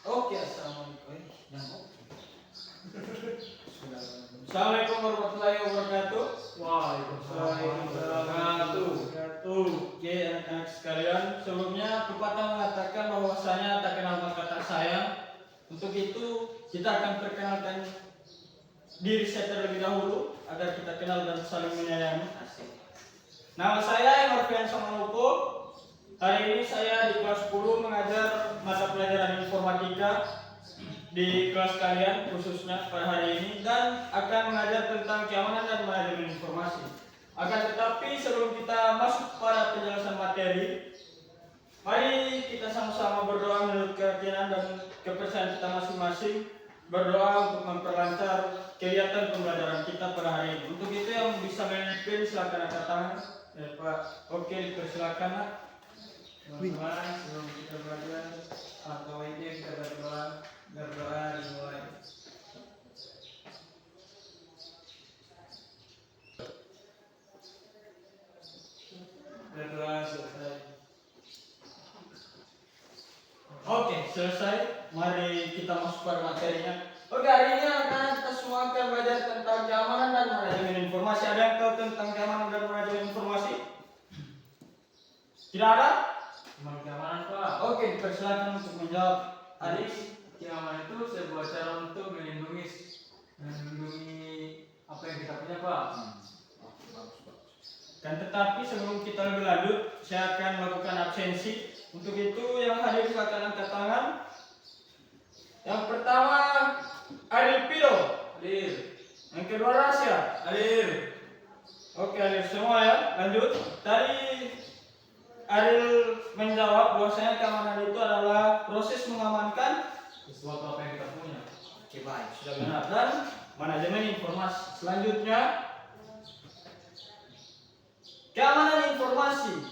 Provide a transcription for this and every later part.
Oke, assalamualaikum. Assalamualaikum warahmatullahi wabarakatuh. Waalaikumsalam. Oke, anak-anak sekalian, sebelumnya pepatah mengatakan bahwasanya tak kenal maka tak sayang. Untuk itu kita akan perkenalkan diri saya terlebih dahulu agar kita kenal dan saling menyayangi. Asik. Nama saya Norfian Samalupo. Hari ini saya di kelas 10 mengajar mata pelajaran informatika di kelas kalian khususnya pada hari ini dan akan mengajar tentang keamanan dan manajemen informasi. Akan tetapi sebelum kita masuk pada penjelasan materi, mari kita sama-sama berdoa menurut keyakinan dan kepercayaan kita masing-masing. Berdoa untuk memperlancar kegiatan pembelajaran kita pada hari ini. Untuk itu yang bisa memimpin silakan angkat tangan. Ya, Pak. Oke, dipersilakan Nak. Teman-teman, sebelum kita belajar atau ini kita berdoa dimulai. Berdoa selesai. Oke, selesai. Mari kita masuk pada materinya. Oke, hari ini akan kita semua akan belajar tentang keamanan dan manajemen informasi. Ada yang tahu tentang keamanan dan manajemen informasi? Tidak ada? Cuma keamanan, Pak. Oke, dipersilakan untuk menjawab. Aris. Keamanan itu sebuah cara untuk melindungi apa yang kita punya, Pak. Dan tetapi sebelum kita lebih lanjut, saya akan melakukan absensi. Untuk itu yang hadir silakan angkat tangan. Yang pertama Adil Pido. Hadir. Yang kedua Rasya. Hadir. Oke, hadir semua ya. Lanjut. Tadi Ariel menjawab bahwasanya keamanan itu adalah proses mengamankan Sesuatu apa yang kita punya. Oke, baik, sudah benar. Dan manajemen informasi. Selanjutnya keamanan informasi.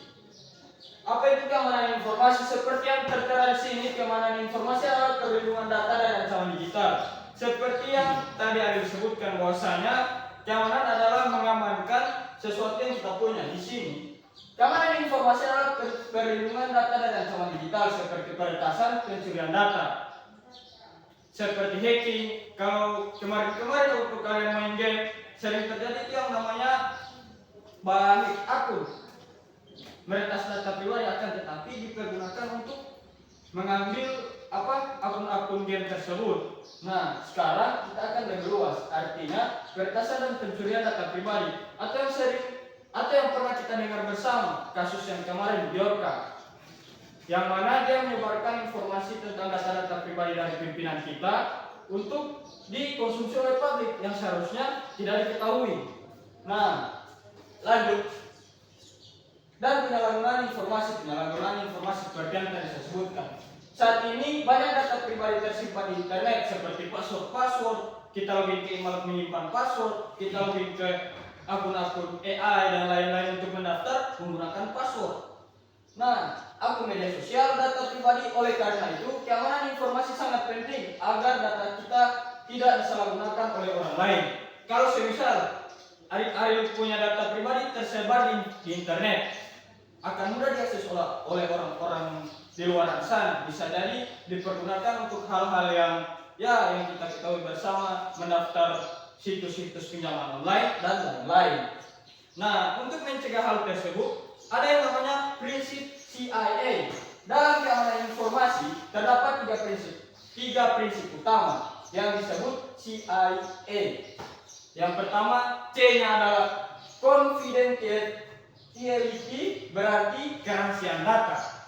Apa itu keamanan informasi? Seperti yang tertera di sini, keamanan informasi adalah perlindungan data dan ancaman digital. Seperti yang tadi Ariel sebutkan bahwasanya keamanan adalah mengamankan sesuatu yang kita punya di sini. Keamanan informasi adalah perlindungan data dan ancaman digital seperti peretasan, pencurian data, seperti hacking. Kalau kemarin-kemarin waktu kalian main game sering terjadi itu yang namanya hack akun, meretas data pribadi akan tetapi dipergunakan untuk mengambil akun-akun game tersebut. Nah, sekarang kita akan lebih luas, artinya peretasan dan pencurian data pribadi atau yang pernah kita dengar bersama kasus yang kemarin Bjorka, yang mana dia menyebarkan informasi tentang data-data pribadi dari pimpinan kita untuk dikonsumsi oleh publik yang seharusnya tidak diketahui. Nah, lanjut. Dan penyalahgunaan informasi seperti yang tadi saya sebutkan. Saat ini banyak data pribadi tersimpan di internet seperti password, kita login ke email menyimpan password, kita login ke akun-akun AI dan lain-lain untuk mendaftar menggunakan password. Nah, akun media sosial, data pribadi. Oleh karena itu, keamanan informasi sangat penting agar data kita tidak disalahgunakan oleh orang lain. Kalau semisal Ariel punya data pribadi tersebar di internet, akan mudah diakses oleh orang-orang di luar sana. Bisa jadi dipergunakan untuk hal-hal yang kita ketahui bersama, mendaftar situs-situs pinjaman online dan lain-lain. Nah, untuk mencegah hal tersebut, ada yang namanya prinsip CIA. Dalam keamanan informasi terdapat tiga prinsip utama yang disebut CIA. Yang pertama, C-nya adalah confidentiality, berarti kerahasiaan data.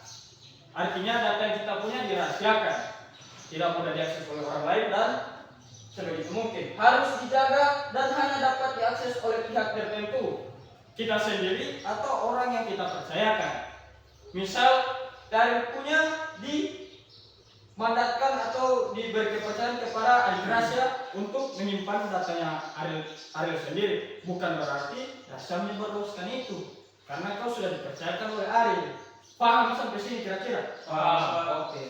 Artinya data yang kita punya dirahasiakan, tidak mudah diakses oleh orang lain dan sebegitu mungkin harus dijaga dan hanya dapat diakses oleh pihak tertentu, kita sendiri atau orang yang kita percayakan. Misal dari punya dimandatkan atau diberi kepercayaan kepada Ariel Rasya untuk menyimpan datanya Ariel sendiri, bukan berarti Rasya menyebarluaskan itu karena kau sudah dipercayakan oleh Ariel. Paham sampai sini kira-kira? Paham. Oke.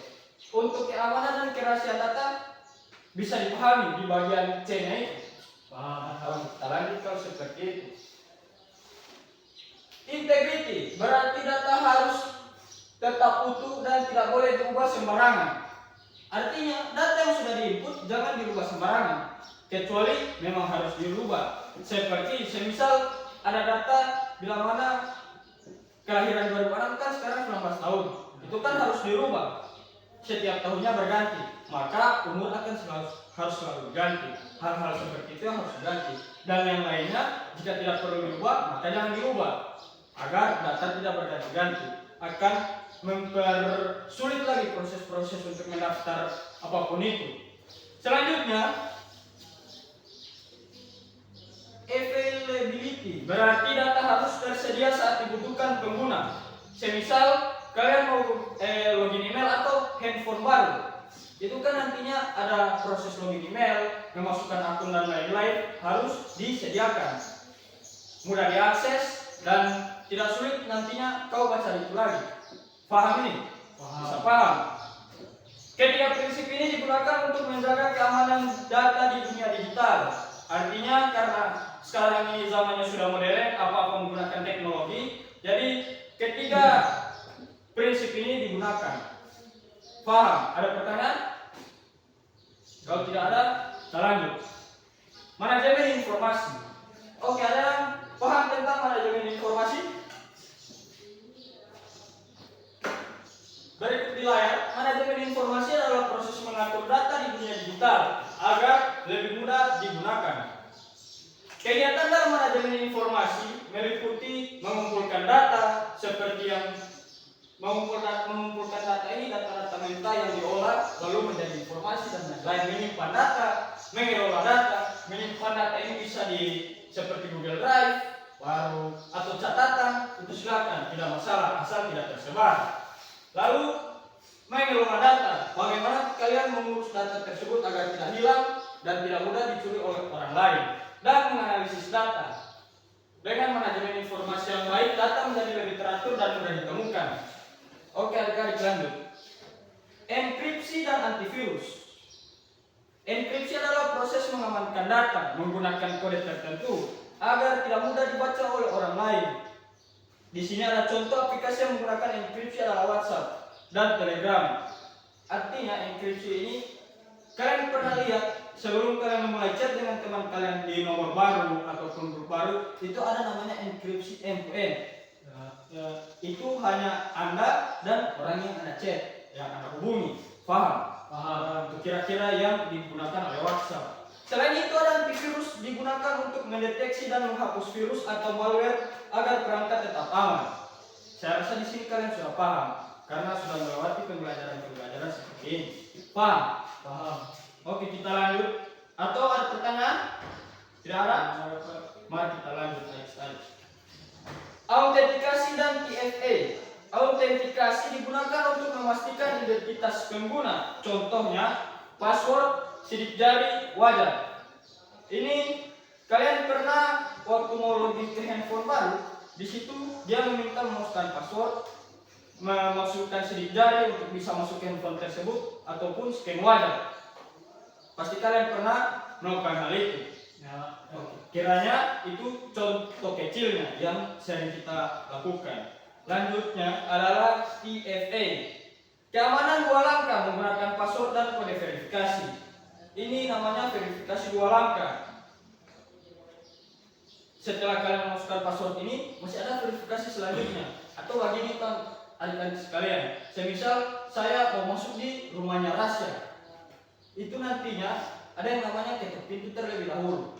Untuk keamanan dan kerahasiaan data bisa dipahami di bagian C-nya itu. Paham. Kita lanjut kalau seperti itu. Integrity berarti data harus tetap utuh dan tidak boleh diubah sembarangan. Artinya data yang sudah diinput jangan dirubah sembarangan, kecuali memang harus dirubah. Seperti semisal ada data bila mana kelahiran 2006 kan sekarang 19 tahun, itu kan harus dirubah. Setiap tahunnya berganti, maka umur akan harus selalu berganti. Hal-hal seperti itu yang harus diganti. Dan yang lainnya, jika tidak perlu dirubah, maka jangan dirubah agar data tidak berganti-ganti. Akan mempersulit lagi proses-proses untuk mendaftar apapun itu. Selanjutnya, availability, berarti data harus tersedia saat dibutuhkan pengguna. Semisal kalian mau login email atau handphone baru, itu kan nantinya ada proses login email, memasukkan akun dan lain-lain, harus disediakan, mudah diakses dan tidak sulit nantinya kau baca itu lagi. Paham ini? Bisa paham. Ketiga prinsip ini digunakan untuk menjaga keamanan data di dunia digital. Artinya karena sekarang ini zamannya sudah modern, apa-apa menggunakan teknologi, jadi ketiga prinsip ini digunakan. Paham? Ada pertanyaan? Kalau tidak ada, kita lanjut. Manajemen informasi. Oke, ada yang paham tentang manajemen informasi? Berikut di layar, manajemen informasi adalah proses mengatur data di dunia digital agar lebih mudah digunakan. Kegiatan dalam manajemen informasi meliputi mengumpulkan data seperti yang mengumpulkan data ini, data-data mentah yang diolah lalu menjadi informasi dan lain-lain, menyimpan data, mengelola data, menyimpan data ini bisa di seperti Google Drive, baru atau catatan, itu silakan, tidak masalah asal tidak tersebar. Lalu mengelola data, bagaimana kalian mengurus data tersebut agar tidak hilang dan tidak mudah dicuri oleh orang lain, dan menganalisis data. Dengan manajemen informasi yang baik, data menjadi lebih teratur dan mudah ditemukan. Oke, adik-adik lanjut. Enkripsi dan antivirus. Enkripsi adalah proses mengamankan data menggunakan kode tertentu agar tidak mudah dibaca oleh orang lain. Di sini ada contoh aplikasi yang menggunakan enkripsi adalah WhatsApp dan Telegram. Artinya enkripsi ini kalian pernah lihat sebelum kalian memulai chat dengan teman kalian di nomor baru ataupun grup baru, itu ada namanya enkripsi end-to-end. Itu hanya Anda dan orang yang Anda chat, yang Anda hubungi. Paham? Paham. Itu kira-kira yang digunakan oleh WhatsApp. Selain itu ada antivirus, digunakan untuk mendeteksi dan menghapus virus atau malware agar perangkat tetap aman. Saya rasa di sini kalian sudah paham karena sudah melewati pembelajaran seperti ini. Paham? Paham. Oke, kita lanjut. Atau ada pertanyaan? Tidak ada? Mari kita lanjut next. Autentikasi dan TFA. Autentikasi digunakan untuk memastikan identitas pengguna. Contohnya password, sidik jari, wajah. Ini kalian pernah waktu mau login ke handphone baru, di situ dia meminta memasukkan password, memasukkan sidik jari untuk bisa masuk ke handphone tersebut ataupun scan wajah. Pasti kalian pernah melakukan hal itu. Ya. Kiranya itu contoh kecilnya yang sering kita lakukan. Lanjutnya adalah TFA. Keamanan 2 langkah menggunakan password dan kode verifikasi. Ini namanya verifikasi 2 langkah. Setelah kalian memasukkan password ini, masih ada verifikasi selanjutnya. Atau bagi ini adik-adik sekalian, semisal saya mau masuk di rumahnya Rasya, itu nantinya ada yang namanya ketok pintu terlebih dahulu.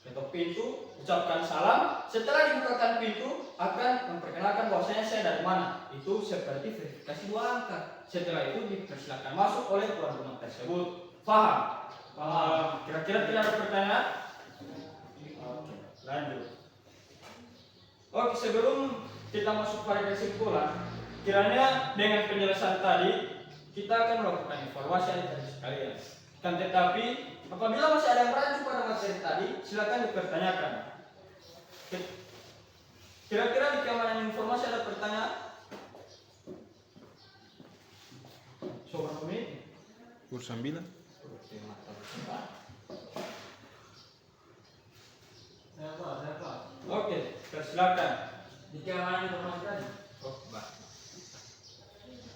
Ketok pintu, ucapkan salam, setelah dibukakan pintu akan memperkenalkan bahwasanya saya dari mana. Itu seperti verifikasi 2 langkah. Setelah itu dipersilakan masuk oleh tuan rumah tersebut. Paham? Paham. Kira-kira tidak ada pertanyaan? Oke, lanjut. Oke, sebelum kita masuk pada kesimpulan, kiranya dengan penjelasan tadi kita akan melakukan evaluasi dari sekalian. Dan tetapi apabila masih ada yang ragu pada materi tadi, silakan dipertanyakan. Kira-kira di keamanan informasi ada pertanyaan? Sobat kami? Kursan bila? Oke, persilakan. Di keamanan informasi tadi. Oh, bah.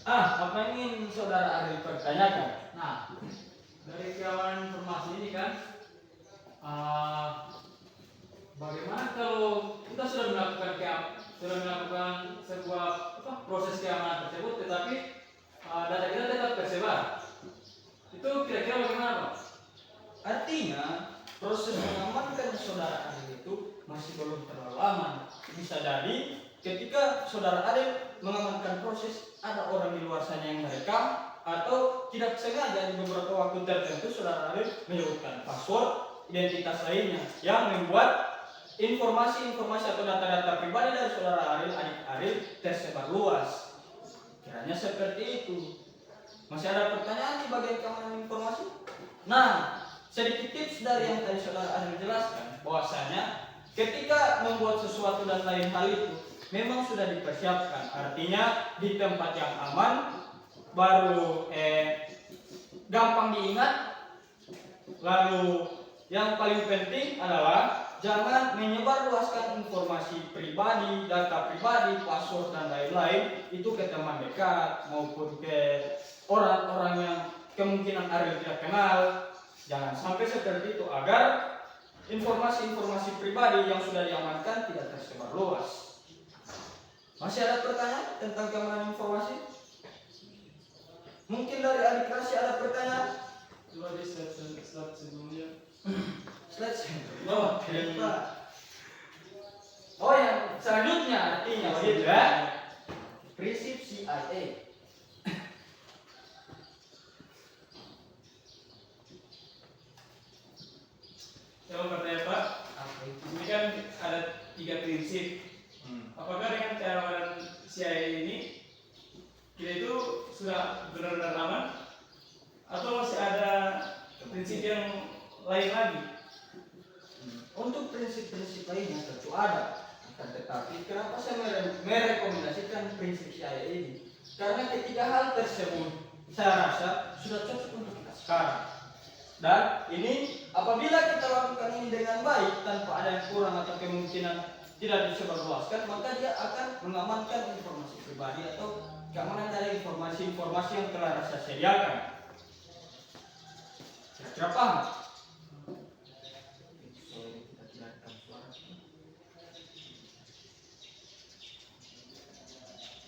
Apa yang ingin saudara Ariel pertanyakan? Nah, dari keamanan informasi ini kan, bagaimana kalau kita sudah melakukan sebuah proses keamanan tersebut, tetapi data kita tetap tersebar, itu kira-kira bagaimana, Pak? Artinya proses mengamankan saudara Ariel itu masih belum terlalu lama. Bisa jadi ketika saudara Ariel mengamankan proses, ada orang di luar sana yang merekam, atau tidak sengaja di beberapa waktu tertentu saudara Ariel menyebutkan password, identitas lainnya yang membuat informasi-informasi atau data-data pribadi dari saudara Ariel, adik Ariel tersebar luas. Kiranya seperti itu. Masih ada pertanyaan di bagian keamanan informasi? Nah, sedikit tips dari yang tadi saudara Ariel jelaskan, bahwasanya ketika membuat sesuatu dan lain hal itu memang sudah dipersiapkan. Artinya di tempat yang aman, baru gampang diingat. Lalu yang paling penting adalah jangan menyebarluaskan informasi pribadi, data pribadi, password dan lain-lain itu ke teman dekat maupun ke orang-orang yang kemungkinan Ariel tidak kenal. Jangan sampai seperti itu agar informasi-informasi pribadi yang sudah diamankan tidak tersebar luas. Masih ada pertanyaan tentang keamanan informasi? Mungkin dari adik Rasi ada pertanyaan? Coba di slide sebelumnya. Slide oh, Pak. Oh, yang selanjutnya artinya begitu ya. Prinsip CIA. Saya mau bertanya, Pak. Ini kan ada 3 prinsip. Apakah dengan keamanan CIA ini kita itu sudah benar-benar aman, atau masih ada prinsip yang lain lagi? Untuk prinsip-prinsip lainnya tentu ada. Akan tetapi kenapa saya merekomendasikan prinsip CIA ini? Karena ketiga hal tersebut saya rasa sudah cocok untuk kita sekarang. Dan ini apabila kita lakukan ini dengan baik tanpa ada yang kurang atau kemungkinan tidak disebarluaskan, maka dia akan mengamankan informasi pribadi atau keamanan dari informasi-informasi yang telah saya sediakan. Kira-kira paham?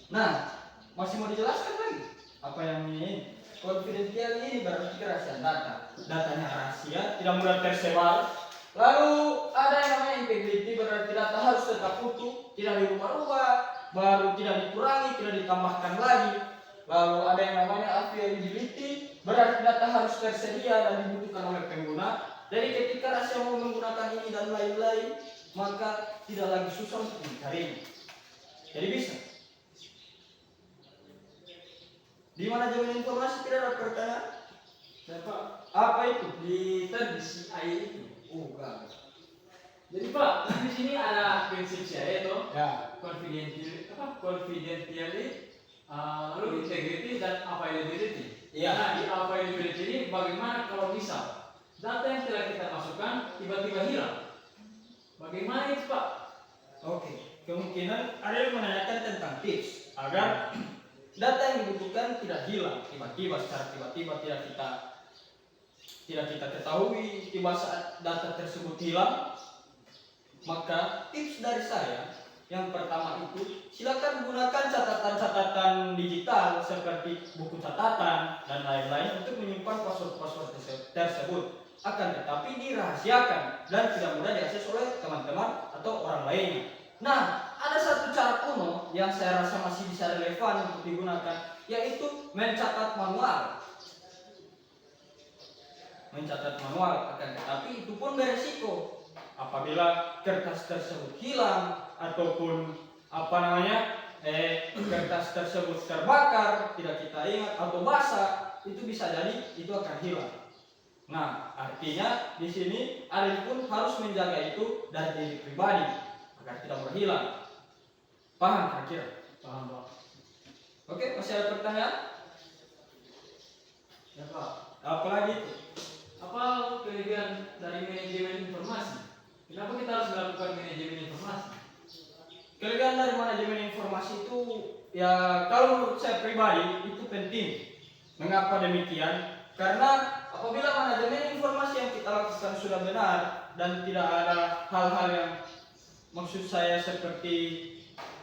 Nah, masih mau dijelaskan lagi apa yang ini? Confidential ini berarti kerahasiaan data. Datanya rahasia, tidak mudah tersebar. Lalu ada yang namanya integrity, berarti data harus tetap utuh, tidak dirubah-rubah, baru tidak dikurangi, tidak ditambahkan lagi. Lalu ada yang namanya availability, berarti data harus tersedia dan dibutuhkan oleh pengguna. Jadi ketika rahasia mau menggunakan ini dan lain-lain, maka tidak lagi susah untuk mencarinya. Jadi bisa. Di mana jaminan informasi tidak ada pertanyaan? Pak, Apa itu? di CIA itu. Enggak. Jadi Pak, di sini ada prinsip CIA itu, Ya. confidentiality, lalu integrity dan availability. Iya. Nah, di availability ini bagaimana kalau misal data yang telah kita masukkan tiba-tiba hilang? Bagaimana itu, Pak? Oke. Kemungkinan ada yang menanyakan tentang tips agar data yang dibutuhkan tidak hilang tiba-tiba, secara tiba-tiba tidak kita ketahui tiba saat data tersebut hilang. Maka tips dari saya yang pertama itu, silakan gunakan catatan-catatan digital seperti buku catatan dan lain-lain untuk menyimpan password-password tersebut. Akan tetapi dirahasiakan dan tidak mudah diakses oleh teman-teman atau orang lainnya. Nah, ada satu cara kuno yang saya rasa masih bisa relevan untuk digunakan, yaitu mencatat manual. Mencatat manual, akan tetapi itu pun beresiko. Apabila kertas tersebut hilang ataupun kertas tersebut terbakar, tidak kita ingat atau basah, itu bisa jadi itu akan hilang. Nah, artinya di sini Ariel pun harus menjaga itu dari diri pribadi agar tidak mudah hilang. Paham kira-kira? Paham, Pak. Oke, masih ada pertanyaan? Ya, Pak. Apalagi itu? Apa kelebihan dari manajemen informasi? Kenapa kita harus melakukan manajemen informasi? kelebihan dari manajemen informasi itu ya kalau menurut saya pribadi itu penting. Mengapa demikian? Karena apabila manajemen informasi yang kita lakukan sudah benar dan tidak ada hal-hal yang maksud saya seperti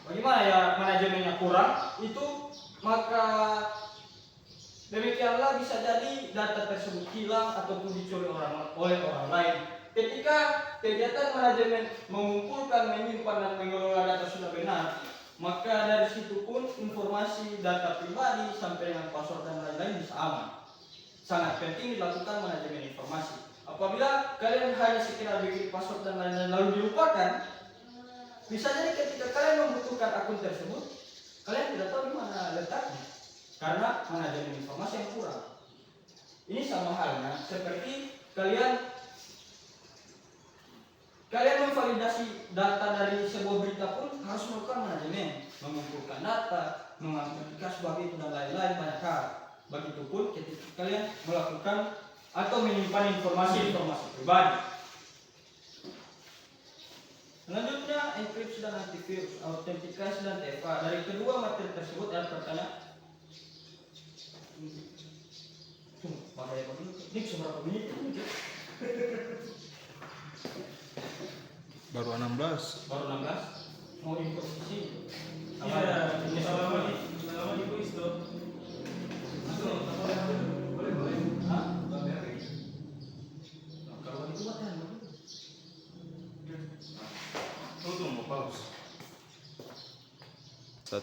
bagaimana ya manajemennya kurang itu, maka demikianlah bisa jadi data tersebut hilang ataupun dicuri oleh orang lain. Ketika kegiatan manajemen mengumpulkan, menyimpan dan mengelola data sudah benar, maka dari situ pun informasi data pribadi sampai dengan password dan lain-lain bisa aman. Sangat penting dilakukan manajemen informasi. Apabila kalian hanya sekedar bikin password dan lain-lain lalu dilupakan, bisa jadi ketika kalian membutuhkan akun tersebut, kalian tidak tahu di mana letaknya karena manajemen informasi yang kurang. Ini sama halnya seperti kalian memvalidasi data dari sebuah berita pun harus melakukan manajemen, mengumpulkan data, menganalisis sebuah itu dan lain-lain banyak hal. Begitupun ketika kalian melakukan atau menyimpan informasi pribadi. Selanjutnya enkripsi dan antivirus, autentikasi dan TFA. Dari kedua materi tersebut ada pertanyaan. Makanya ini seberapa menit? Baru 16. Baru 16. Mau ikut ke sini? Iya, ini lama di kuis tuh. Masuk, boleh. Hah? Kalau itu latihan baru. Tuh mau pause. 1.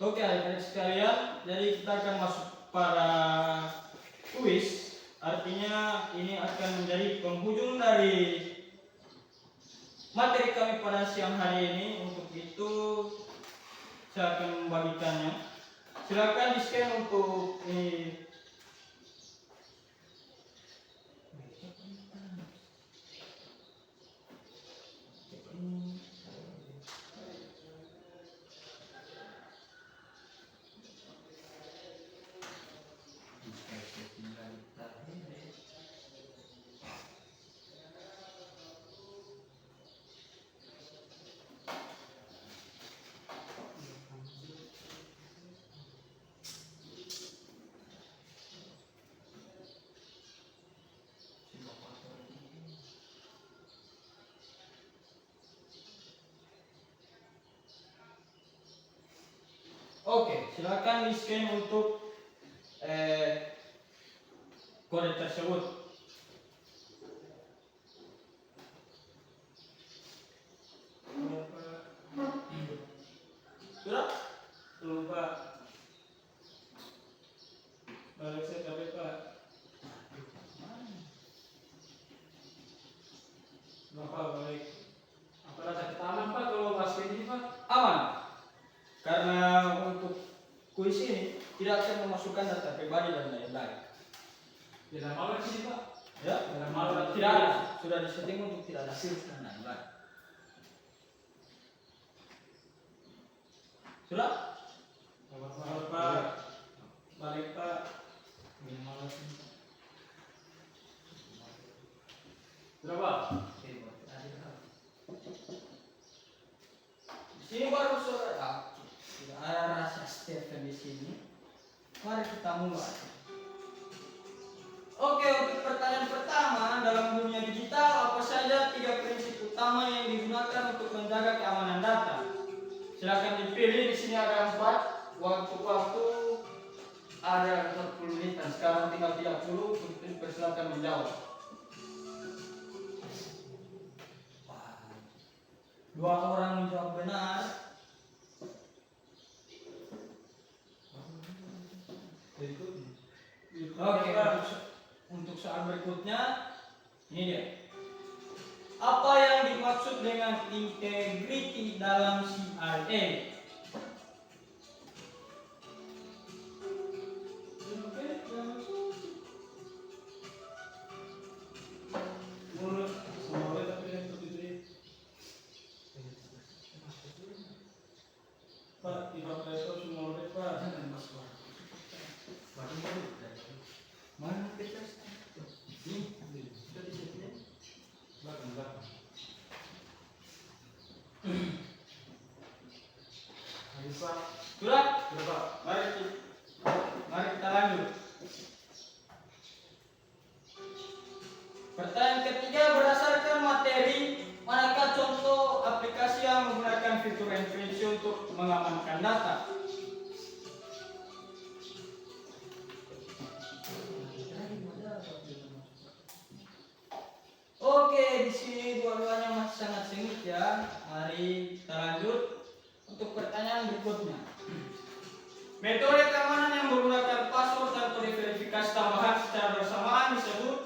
Oke, adik-adik sekalian, jadi kita akan masuk pada kuis. Artinya ini akan menjadi penghujung dari materi kami pada siang hari ini. Untuk itu saya akan membagikannya. Silakan di scan untuk ini. Oke, silakan di scan untuk kode tersebut. Sudah? Belum Pak. Balik saya tapi Pak. Bapak balik. Apa data kita aman Pak kalau basket ini Pak? Aman. Karena untuk kuis ini tidak akan memasukkan data pribadi dan lain-lain. Tidak malu di sini Pak. Ya, Tidak malu. tidak ada. Sudah disetting untuk tidak ada virus dan lain-lain. Sudah? Bapak balik Pak. Minimal sini. Berapa? Di sini baru saudara. Tidak ada rasa Stephen di sini. Mari kita mulai. Oke, untuk pertanyaan pertama, dalam dunia digital apa saja 3 prinsip utama yang digunakan untuk menjaga keamanan data? Silakan dipilih. Di sini ada 4. Waktu ada 40 menit dan sekarang tinggal 30. Persilakan menjawab. 2 orang menjawab benar. Oke, untuk soal berikutnya ini dia. Apa yang dimaksud dengan integriti dalam CIA? Menurut semua tapi yang tertutup. Pak, di Pak Resto semua Pak. Mana kita? Ini sudah disetting. Siswa Sudah? sudah Pak. Mari kita lanjut. Pertanyaan ketiga, berdasarkan materi, manakah contoh aplikasi yang menggunakan fitur enkripsi untuk mengamankan data? Oke, di sini dua-duanya masih sangat sengit ya. Mari kita lanjut untuk pertanyaan berikutnya. Metode keamanan yang menggunakan password atau verifikasi tambahan secara bersamaan disebut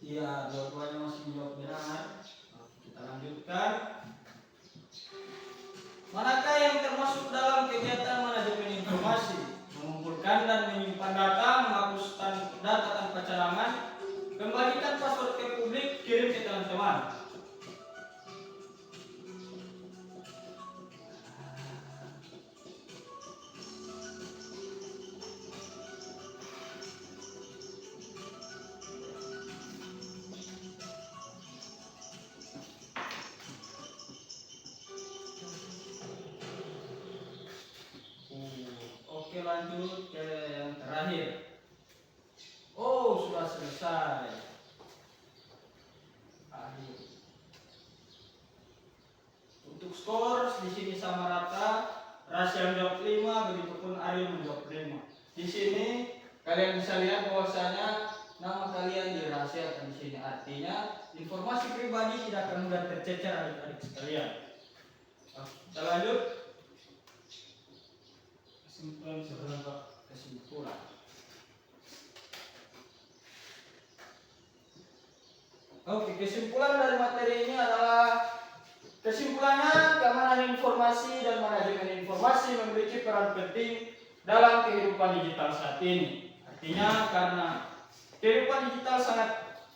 iya, dua-duanya masih menjawab benar. Oke, kita lanjutkan. Manakah yang termasuk dalam kegiatan manajemen informasi? Mengumpulkan dan menyimpan data, menghapuskan data tanpa cadangan, kembalikan password ke publik, kirim ke teman-teman. Oke, lanjut ke yang terakhir. Oh, sudah selesai. Akhir. Untuk skor di sini sama rata. Rasya menjawab 5, begitupun Ariel menjawab 5. Di sini kalian bisa lihat bahwasanya nama kalian dirahasiakan di sini. Artinya informasi pribadi tidak akan mudah tercecer adik-adik sekalian. Kita lanjut. Kesimpulan sebenarnya Pak. Kesimpulan. Oke, kesimpulan dari materi ini adalah kesimpulannya keamanan informasi dan manajemen informasi memiliki peran penting dalam kehidupan digital saat ini. Artinya karena kehidupan digital sangat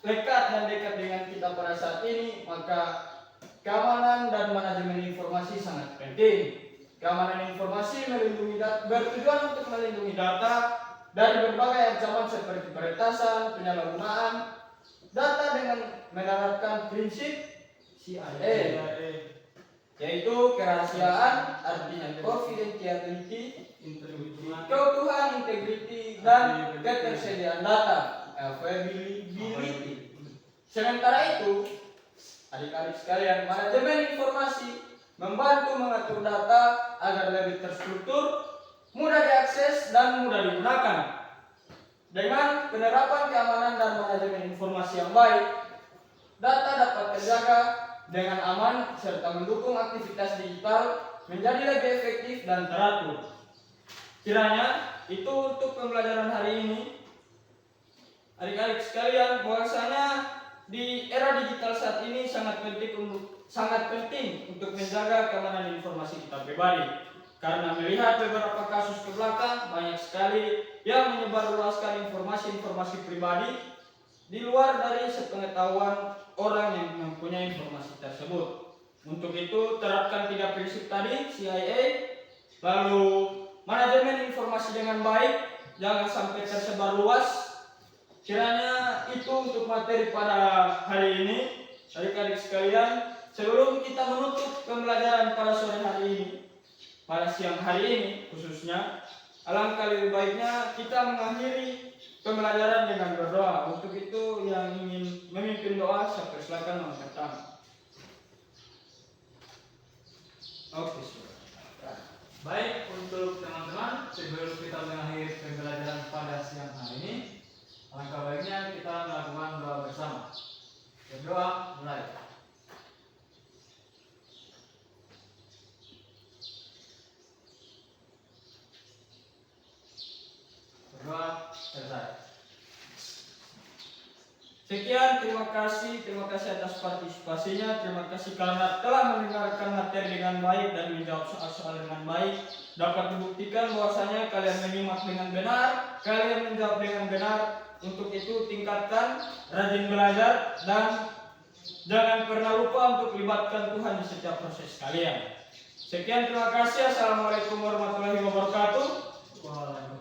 lekat dan dekat dengan kita pada saat ini, maka keamanan dan manajemen informasi sangat penting. Keamanan informasi bertujuan untuk melindungi data dari berbagai ancaman seperti peretasan, penyalahgunaan data dengan menerapkan prinsip CIA, yaitu kerahasiaan, artinya confidentiality, keutuhan, integrity, dan ketersediaan data, availability. Sementara itu, adik-adik sekalian, manajemen informasi membantu mengatur data agar lebih terstruktur, mudah diakses, dan mudah digunakan. Dengan penerapan keamanan dan manajemen informasi yang baik, data dapat terjaga dengan aman serta mendukung aktivitas digital menjadi lebih efektif dan teratur. Kiranya itu untuk pembelajaran hari ini. Adik-adik sekalian, bahwasanya di era digital saat ini sangat penting untuk menjaga keamanan informasi kita pribadi. Karena melihat beberapa kasus ke belakang, banyak sekali yang menyebarluaskan informasi-informasi pribadi di luar dari sepengetahuan orang yang mempunyai informasi tersebut. Untuk itu terapkan 3 prinsip tadi, CIA, lalu manajemen informasi dengan baik, jangan sampai tersebar luas. Kiranya itu untuk materi pada hari ini. Adik-adik sekalian, sebelum kita menutup pembelajaran pada sore hari ini, pada siang hari ini khususnya, alangkah lebih baiknya kita mengakhiri pembelajaran dengan berdoa. Untuk itu yang ingin memimpin doa, saya persilakan mengangkat tangan. Oke, Baik, untuk teman-teman, sebelum kita mengakhiri pembelajaran pada siang hari ini, alangkah baiknya kita melakukan doa bersama. Berdoa mulai. Berdoa selesai. sekian, terima kasih atas partisipasinya. Terima kasih karena telah mendengarkan materi dengan baik dan menjawab soal-soal dengan baik. Dapat membuktikan bahwasanya kalian menyimak dengan benar, kalian menjawab dengan benar. Untuk itu tingkatkan, rajin belajar, dan Jangan pernah lupa untuk libatkan Tuhan di setiap proses kalian. Sekian, terima kasih. Assalamualaikum warahmatullahi wabarakatuh. Waalaikumsalam.